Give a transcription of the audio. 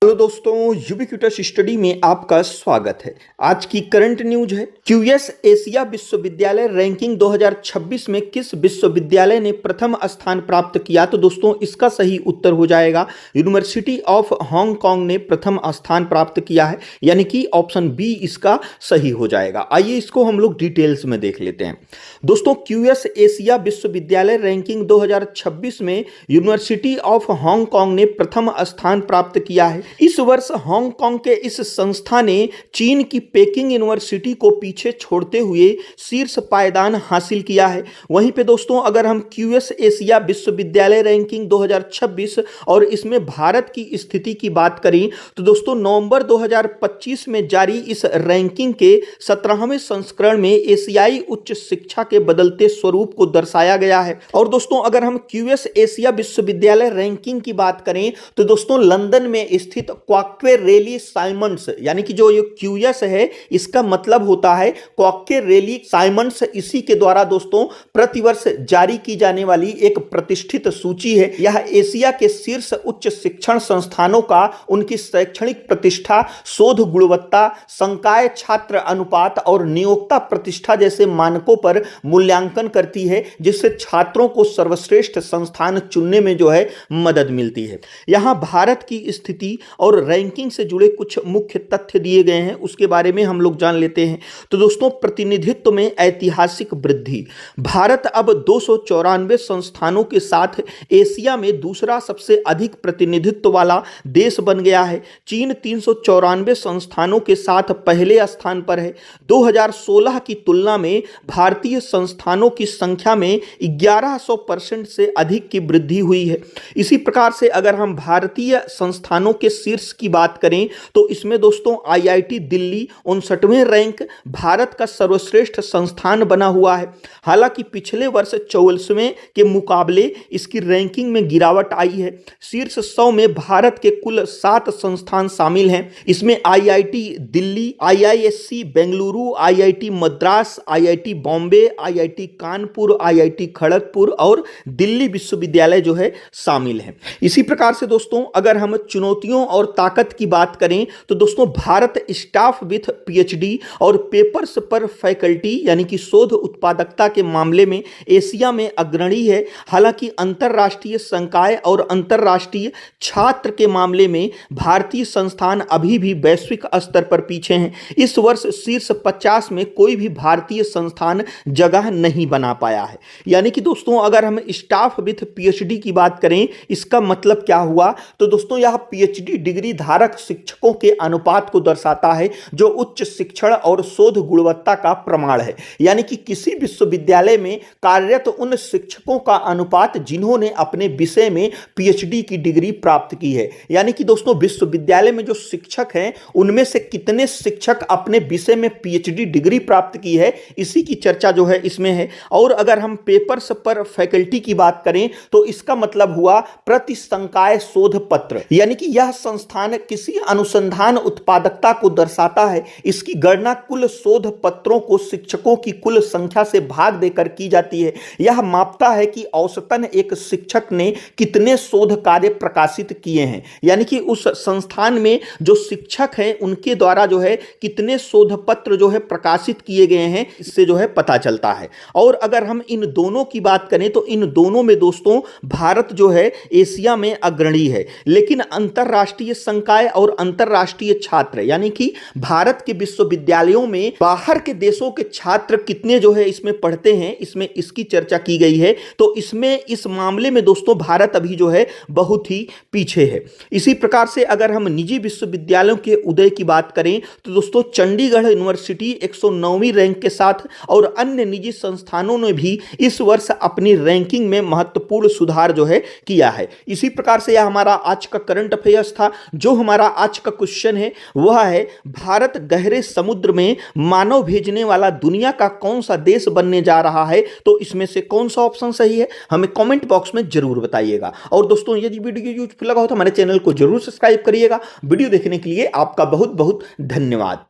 Hello दोस्तों, ubiquitous study में आपका स्वागत है। आज की करंट न्यूज है क्यूएस एशिया विश्वविद्यालय रैंकिंग 2026 में किस विश्वविद्यालय ने प्रथम स्थान प्राप्त किया। तो दोस्तों इसका सही उत्तर हो जाएगा यूनिवर्सिटी ऑफ हांगकांग ने प्रथम स्थान प्राप्त किया है, यानी कि ऑप्शन बी इसका सही हो जाएगा। आइए इसको हम लोग डिटेल्स में देख लेते हैं। दोस्तों क्यूएस एशिया विश्वविद्यालय रैंकिंग 2026 में यूनिवर्सिटी ऑफ हांगकांग ने प्रथम स्थान प्राप्त किया है। इस वर्ष हांगकांग के इस संस्था ने चीन की पेकिंग यूनिवर्सिटी को पीछे छोड़ते हुए शीर्ष पायदान हासिल किया है। वहीं पे दोस्तों अगर हम क्यूएस एशिया विश्वविद्यालय रैंकिंग 2026 और इसमें भारत की स्थिति की बात करें तो दोस्तों नवंबर 2025 में जारी इस रैंकिंग के 17वें संस्करण में एशियाई उच्च शिक्षा के बदलते स्वरूप को दर्शाया गया है। और दोस्तों अगर हम क्यूएस एशिया विश्वविद्यालय रैंकिंग की बात करें तो दोस्तों लंदन में स्थित क्वाक्वे रेली साइमंड्स, यानी कि जो ये क्यूएस है इसका मतलब होता है क्वाक्वे रेली साइमंड्स, इसी के द्वारा दोस्तों प्रतिवर्ष जारी की जाने वाली एक प्रतिष्ठित सूची है। यह एशिया के शीर्ष उच्च शिक्षण संस्थानों का उनकी शैक्षणिक प्रतिष्ठा, शोध गुणवत्ता, संकाय छात्र अनुपात और नियोक्ता प्रतिष्ठा जैसे मानकों पर मूल्यांकन करती है, जिससे छात्रों को सर्वश्रेष्ठ संस्थान चुनने में जो है मदद मिलती है। यहां भारत की स्थिति और रैंकिंग से जुड़े कुछ मुख्य तथ्य दिए गए हैं, उसके बारे में हम लोग जान लेते हैं। तो दोस्तों प्रतिनिधित्व में ऐतिहासिक वृद्धि, भारत अब 294 संस्थानों के साथ एशिया में दूसरा सबसे अधिक प्रतिनिधित्व वाला देश बन गया है। चीन 394 संस्थानों के साथ पहले स्थान पर है। 2016 की तुलना में भारतीय संस्थानों की संख्या में 1100% से अधिक की वृद्धि हुई है। इसी प्रकार से अगर हम भारतीय संस्थानों के शीर्ष की बात करें तो इसमें दोस्तों आईआईटी दिल्ली 59वें रैंक भारत का सर्वश्रेष्ठ संस्थान बना हुआ है। हालांकि पिछले वर्ष 44वें के मुकाबले इसकी रैंकिंग में गिरावट आई है। शीर्ष 100 में भारत के कुल 7 संस्थान शामिल हैं। इसमें IIT Delhi, IISc Bengaluru, IIT Madras, IIT Bombay, IIT Kanpur, IIT Kharagpur और दिल्ली विश्वविद्यालय जो है शामिल है। इसी प्रकार से दोस्तों अगर हम चुनौतियों और ताकत की बात करें तो दोस्तों भारत स्टाफ विथ पीएचडी और पेपर्स पर फैकल्टी यानी कि शोध उत्पादकता के मामले में एशिया में अग्रणी है। हालांकि अंतरराष्ट्रीय संकाय और अंतरराष्ट्रीय छात्र के मामले में भारतीय संस्थान अभी भी वैश्विक स्तर पर पीछे हैं। इस वर्ष शीर्ष 50 में कोई भी भारतीय संस्थान जगह नहीं बना पाया है। यानी कि दोस्तों अगर हम स्टाफ विथ पीएचडी की बात करें इसका मतलब क्या हुआ, तो दोस्तों यह पीएचडी डिग्री धारक शिक्षकों के अनुपात को दर्शाता है जो उच्च शिक्षण और शोध गुणवत्ता का प्रमाण है। यानी कि किसी विश्वविद्यालय में कार्यरत उन शिक्षकों का अनुपात जिन्होंने अपने विषय में पीएचडी की डिग्री प्राप्त की है। यानी कि दोस्तों विश्वविद्यालय में जो शिक्षक हैं उनमें से कितने शिक्षक अपने विषय में पीएचडी डिग्री प्राप्त की है, इसी की चर्चा जो है इसमें है। और अगर हम पेपर्स पर फैकल्टी की बात करें तो इसका मतलब हुआ प्रति संकाय शोध पत्र, यानी कि यह संस्थान किसी अनुसंधान उत्पादकता को दर्शाता है। इसकी गणना कुल शोध पत्रों को शिक्षकों की कुल संख्या से भाग देकर की जाती है। यह मापता है कि औसतन एक शिक्षक ने कितने शोध कार्य प्रकाशित किए हैं, यानी कि उस संस्थान में जो शिक्षक हैं उनके द्वारा जो है कितने शोध पत्र जो है प्रकाशित किए गए हैं, इससे जो है पता चलता है। और अगर हम इन दोनों की बात करें तो इन दोनों में दोस्तों भारत जो है एशिया में अग्रणी है। लेकिन अंतरराष्ट्रीय संकाय और अंतरराष्ट्रीय छात्र यानी कि भारत के विश्वविद्यालयों में बाहर के देशों के छात्र कितने जो है इसमें पढ़ते हैं, इसमें इसकी चर्चा की गई है। तो इसमें इस मामले में दोस्तों भारत अभी जो है बहुत ही पीछे है। इसी प्रकार से अगर हम निजी विश्वविद्यालयों के उदय की बात करें तो दोस्तों चंडीगढ़ यूनिवर्सिटी 109वीं रैंक के साथ और अन्य निजी संस्थानों ने भी इस वर्ष अपनी रैंकिंग में महत्वपूर्ण सुधार जो है किया है। इसी प्रकार से यह हमारा आज का करंट अफेयर्स था। जो हमारा आज का क्वेश्चन है वह है भारत गहरे समुद्र में मानव भेजने वाला दुनिया का कौन सा देश बनने जा रहा है। तो इसमें से कौन सा ऑप्शन सही है हमें कमेंट बॉक्स में जरूर बताइएगा। और दोस्तों यदि वीडियो यूजफुल लगा हो तो हमारे चैनल को जरूर सब्सक्राइब करिएगा। वीडियो देखने के लिए आपका बहुत बहुत धन्यवाद।